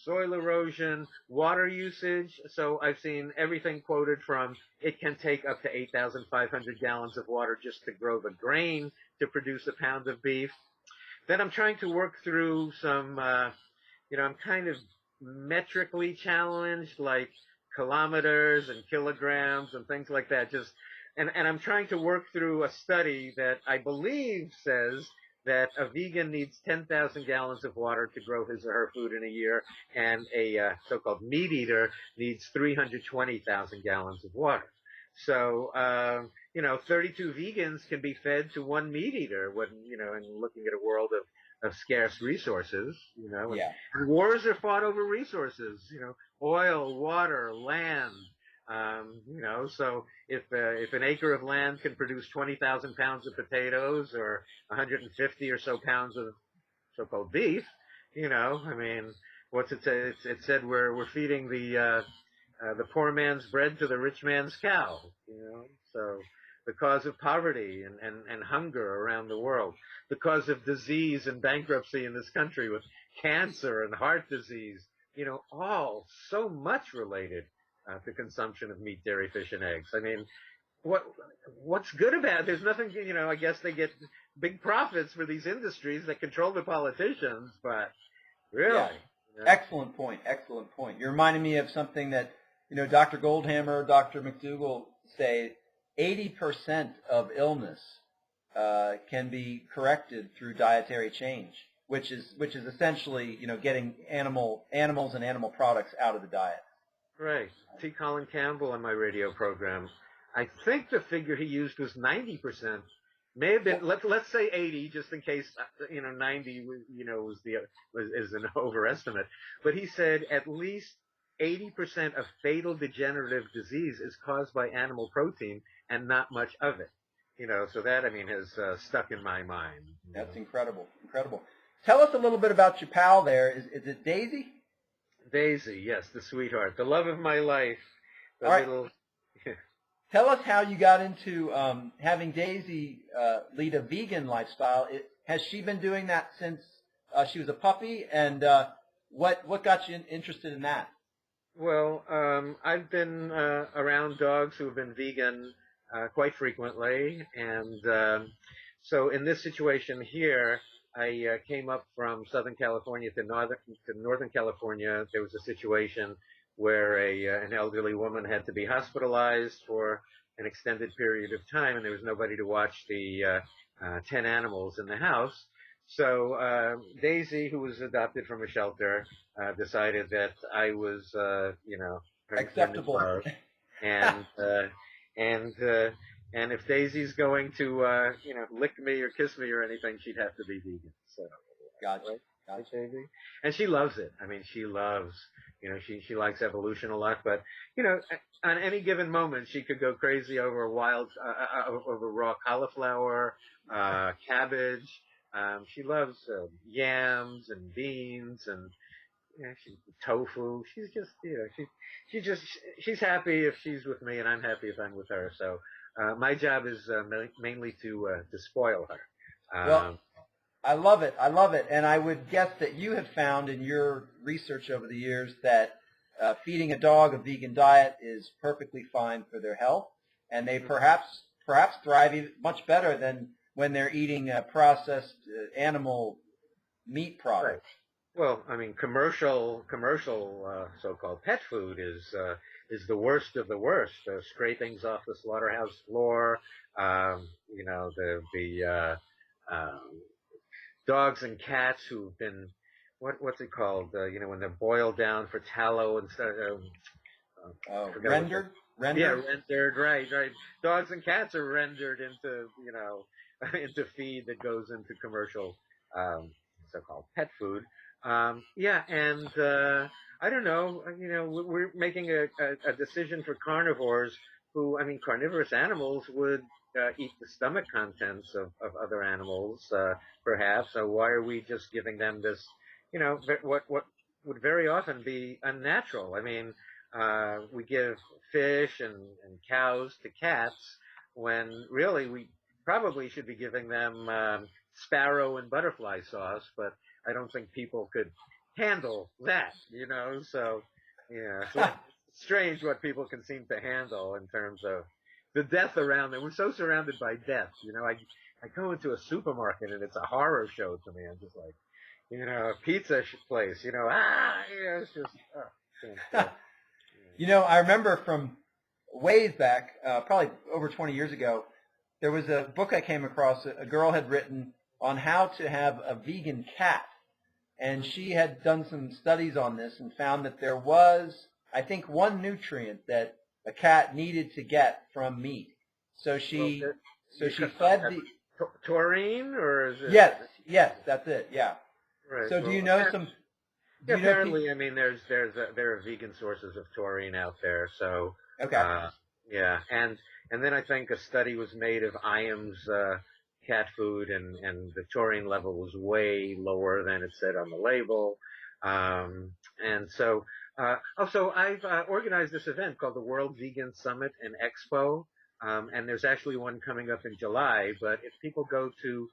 Soil erosion, water usage. So I've seen everything quoted from it can take up to 8,500 gallons of water just to grow the grain to produce a pound of beef. Then I'm trying to work through some, I'm kind of metrically challenged, like kilometers and kilograms and things like that. And I'm trying to work through a study that I believe says that a vegan needs 10,000 gallons of water to grow his or her food in a year, and a so-called meat eater needs 320,000 gallons of water. So, 32 vegans can be fed to one meat eater when, and looking at a world of scarce resources, Yeah. and wars are fought over resources, oil, water, land, so if an acre of land can produce 20,000 pounds of potatoes or 150 or so pounds of so-called beef, what's it say? It said we're feeding the poor man's bread to the rich man's cow, So the cause of poverty and hunger around the world, the cause of disease and bankruptcy in this country with cancer and heart disease, all so much related to consumption of meat, dairy, fish, and eggs. I mean, what's good about it? There's nothing, I guess they get big profits for these industries that control the politicians, but really. Yeah. Excellent point. Excellent point. You're reminding me of something that, Dr. Goldhammer, Dr. McDougall say 80% of illness can be corrected through dietary change, which is essentially, getting animals and animal products out of the diet. Right. T. Colin Campbell on my radio program, I think the figure he used was 90%. May have been, let's say 80, just in case, 90, is an overestimate. But he said at least 80% of fatal degenerative disease is caused by animal protein and not much of it. So that, has stuck in my mind. That's incredible. Incredible. Tell us a little bit about your pal there. Is it Daisy? Daisy, yes, the sweetheart, the love of my life. All right. Tell us how you got into having Daisy lead a vegan lifestyle. Has she been doing that since she was a puppy? And what got you interested in that? Well, I've been around dogs who have been vegan quite frequently, and so in this situation here, I came up from Southern California to Northern California. There was a situation where an elderly woman had to be hospitalized for an extended period of time, and there was nobody to watch the 10 animals in the house. So Daisy, who was adopted from a shelter, decided that I was, her Acceptable. love, and and uh, and if Daisy's going to, lick me or kiss me or anything, she'd have to be vegan. So, Gotcha. right, right, Gotcha. Daisy, and she loves it. I mean, she loves, she likes evolution a lot, but on any given moment, she could go crazy over over raw cauliflower, cabbage. She loves yams and beans and tofu. She's just, she's happy if she's with me, and I'm happy if I'm with her. So my job is mainly to spoil her. Well, I love it. I love it. And I would guess that you have found in your research over the years that feeding a dog a vegan diet is perfectly fine for their health, and they perhaps thrive much better than when they're eating processed animal meat products. Right. Well, I mean, commercial so-called pet food is the worst of the worst. Scrapings off the slaughterhouse floor. The dogs and cats who've been what's it called? When they're boiled down for tallow and stuff. Rendered? Yeah, rendered. Right, right. Dogs and cats are rendered into into feed that goes into commercial so-called pet food. Yeah, and I don't know. We're making a decision for carnivores who, I mean, carnivorous animals would eat the stomach contents of other animals, perhaps. So why are we just giving them this, what would very often be unnatural? I mean, we give fish and cows to cats when really we probably should be giving them sparrow and butterfly sauce, but I don't think people could handle that, So, yeah, it's strange what people can seem to handle in terms of the death around them. We're so surrounded by death, I go into a supermarket and it's a horror show to me. I'm just like, a pizza place, it's just, I remember from ways back, probably over 20 years ago, there was a book I came across. A girl had written on how to have a vegan cat. And she had done some studies on this and found that there was, I think, one nutrient that a cat needed to get from meat. So she fed the taurine, or is it? Yes, that's it. Yeah. Right. So do you know some? Yeah, apparently, I mean, there are vegan sources of taurine out there. So okay. Yeah, and then I think a study was made of Iam's cat food, and the taurine level was way lower than it said on the label. And so, also I've organized this event called the World Vegan Summit and Expo, and there's actually one coming up in July. But if people go to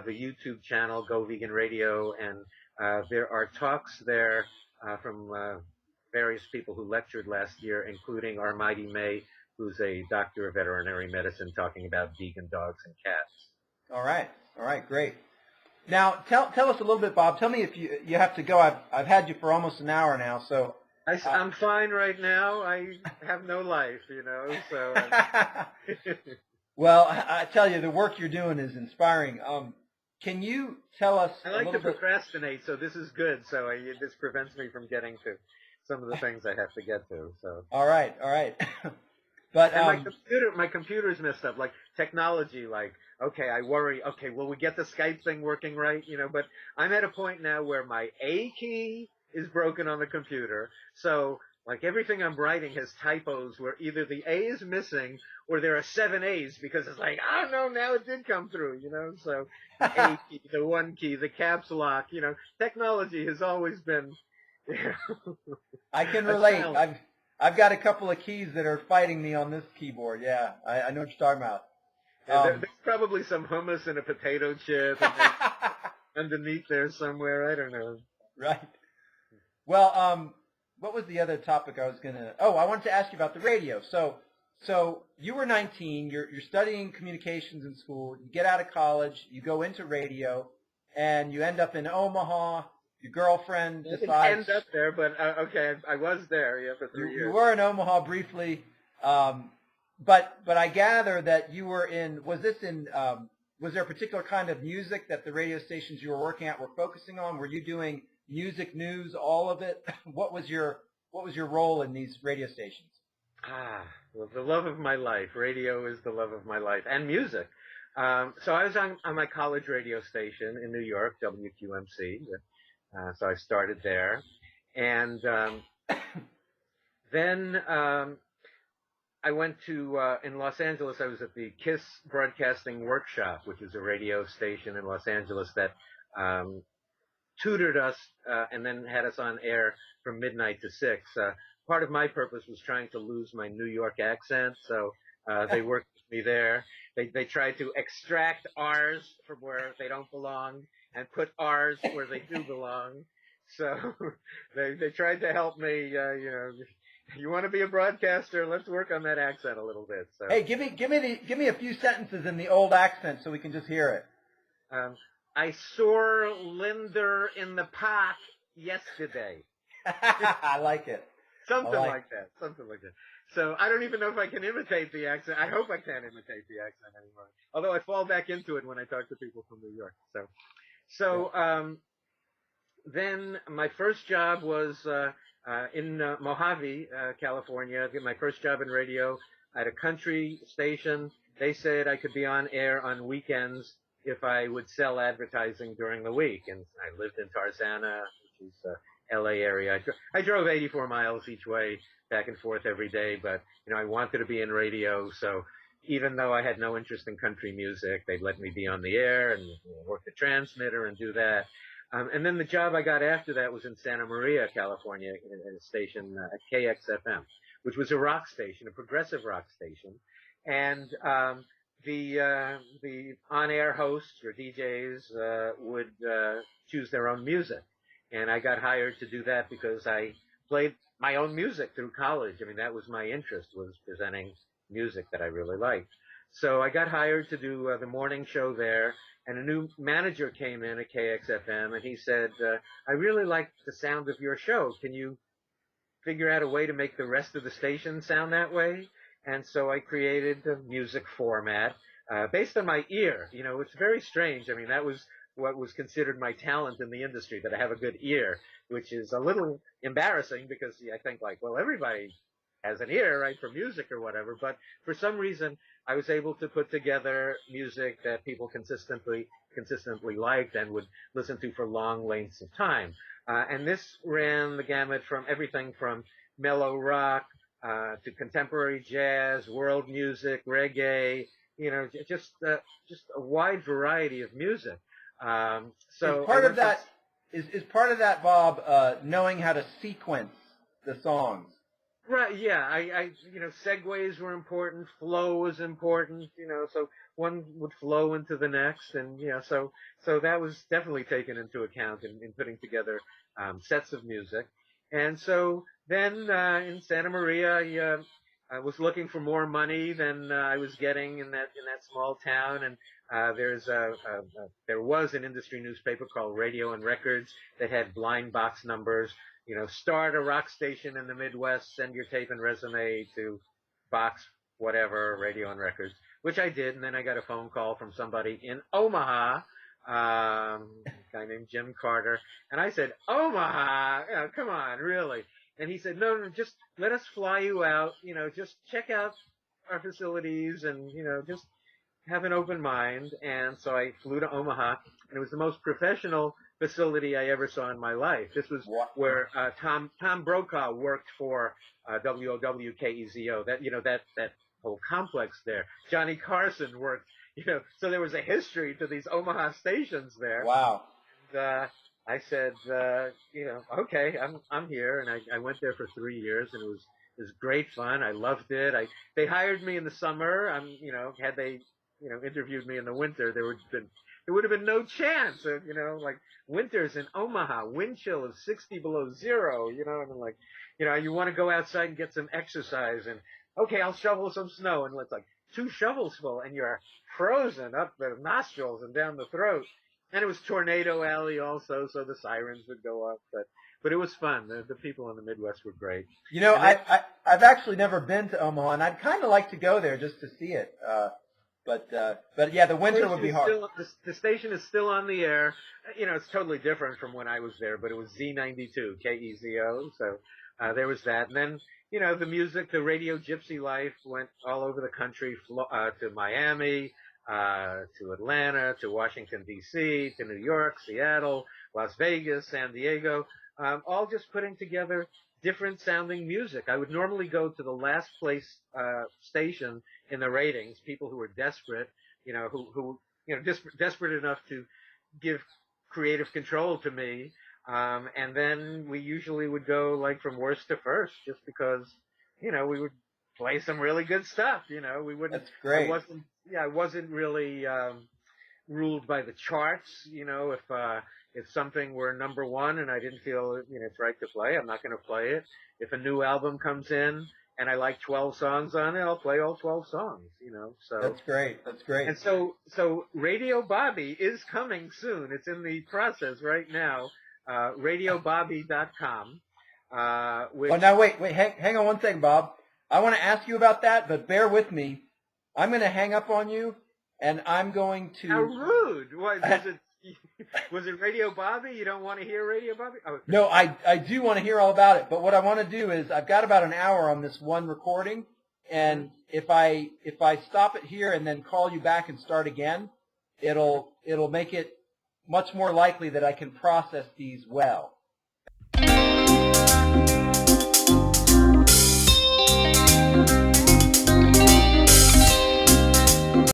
the YouTube channel, Go Vegan Radio, and there are talks there from various people who lectured last year, including our Mighty May, who's a doctor of veterinary medicine, talking about vegan dogs and cats. All right, great. Now, tell us a little bit, Bob. Tell me if you have to go. I've had you for almost an hour now, so. I'm fine right now. I have no life, so. Well, I tell you, the work you're doing is inspiring. Can you tell us I like to procrastinate, so this is good. So this prevents me from getting to some of the things I have to get to. So. All right. But and my computer's messed up. Like technology, okay, I worry. Okay, will we get the Skype thing working right? But I'm at a point now where my A key is broken on the computer. So like everything I'm writing has typos where either the A is missing or there are 7 A's because it's like, oh no, now it did come through, So the A key, the 1 key, the caps lock, technology has always been. I can relate. I've got a couple of keys that are fighting me on this keyboard. Yeah, I know what you're talking about. There's probably some hummus and a potato chip underneath there somewhere. I don't know. Right. Well, what was the other topic I was gonna? Oh, I wanted to ask you about the radio. So you were 19. You're studying communications in school. You get out of college. You go into radio, and you end up in Omaha. Your girlfriend I didn't decides end up there, but okay, I was there, yeah, for you 3 years. were in Omaha briefly, but I gather that you were in. Was this in? Was there a particular kind of music that the radio stations you were working at were focusing on? Were you doing music news, all of it? What was your role in these radio stations? Well, the love of my life. Radio is the love of my life, and music. So I was on my college radio station in New York, WQMC. So I started there, and then I went to in Los Angeles. I was at the KISS Broadcasting Workshop, which is a radio station in Los Angeles that tutored us and then had us on air from midnight to 6. Part of my purpose was trying to lose my New York accent, so they worked with me there. They tried to extract R's from where they don't belong and put R's where they do belong. So they tried to help me. You want to be a broadcaster? Let's work on that accent a little bit. So hey, give me a few sentences in the old accent so we can just hear it. I saw Linden in the park yesterday. I like it. Something like that. So I don't even know if I can imitate the accent. I hope I can't imitate the accent anymore. Although I fall back into it when I talk to people from New York. Then my first job was in Mojave, California. I did my first job in radio at a country station. They said I could be on air on weekends if I would sell advertising during the week. And I lived in Tarzana, which is LA area. I drove 84 miles each way, back and forth every day, but I wanted to be in radio, so even though I had no interest in country music, they let me be on the air and work the transmitter and do that. And then the job I got after that was in Santa Maria, California, at a station at KXFM, which was a rock station, a progressive rock station. And the on-air hosts or DJs would choose their own music. And I got hired to do that because I played my own music through college. I mean, that was my interest, was presenting music that I really liked. So I got hired to do the morning show there, and a new manager came in at KXFM, and he said, I really like the sound of your show. Can you figure out a way to make the rest of the station sound that way? And so I created a music format based on my ear. It's very strange. I mean, that was what was considered my talent in the industry, that I have a good ear, which is a little embarrassing because I think well, everybody has an ear, right, for music or whatever. But for some reason, I was able to put together music that people consistently liked and would listen to for long lengths of time. And this ran the gamut from everything from mellow rock to contemporary jazz, world music, reggae, just a wide variety of music. So is part of that, Bob, knowing how to sequence the songs? Right, yeah. I segues were important, flow was important, so one would flow into the next, and so that was definitely taken into account in putting together sets of music. And so then in Santa Maria, I was looking for more money than I was getting in that small town, and there was an industry newspaper called Radio and Records that had blind box numbers. Start a rock station in the Midwest, send your tape and resume to box whatever, Radio and Records, which I did, and then I got a phone call from somebody in Omaha, a guy named Jim Carter, and I said, Omaha? Come on, really? And he said, no, just let us fly you out, just check out our facilities and, just have an open mind. And so I flew to Omaha, and it was the most professional facility I ever saw in my life. This was where Tom Brokaw worked for WOWKEZO, that whole complex there. Johnny Carson worked, so there was a history to these Omaha stations there. Wow. And, I said, okay, I'm here, and I went there for 3 years, and it was great fun. I loved it. They hired me in the summer. Had they interviewed me in the winter, there would have been no chance of winters in Omaha, wind chill of 60 below zero. And you want to go outside and get some exercise, and okay, I'll shovel some snow, and it's like 2 shovels full, and you're frozen up the nostrils and down the throat. And it was Tornado Alley also, so the sirens would go off. But it was fun. The people in the Midwest were great. You know, And then, I've actually never been to Omaha, and I'd kind of like to go there just to see it. But yeah, the winter would be hard. the station is still on the air. You know, it's totally different from when I was there, but it was Z92, KEZO. So there was that. And then, you know, the music, the radio gypsy life went all over the country, to Miami, to Atlanta, to Washington, D.C., to New York, Seattle, Las Vegas, San Diego, all just putting together different sounding music. I would normally go to the last place station in the ratings, people who were desperate, you know, who you know, desperate enough to give creative control to me. And then we usually would go like from worst to first, just because, you know, we would play some really good stuff. You know, we wouldn't. That's great. I wasn't really ruled by the charts. You know, if something were number one and I didn't feel, you know, it's right to play, I'm not going to play it. If a new album comes in and I like 12 songs on it, I'll play all 12 songs. You know, so That's great. That's great. and so Radio Bobby is coming soon. It's in the process right now. RadioBobby.com. Oh, now wait, hang on one second, Bob. I want to ask you about that, but bear with me. I'm going to hang up on you, and I'm going to. How rude! What, was it Radio Bobby? You don't want to hear Radio Bobby? Oh. No, I do want to hear all about it, but what I want to do is I've got about an hour on this one recording, and if I stop it here and then call you back and start again, it'll make it much more likely that I can process these well.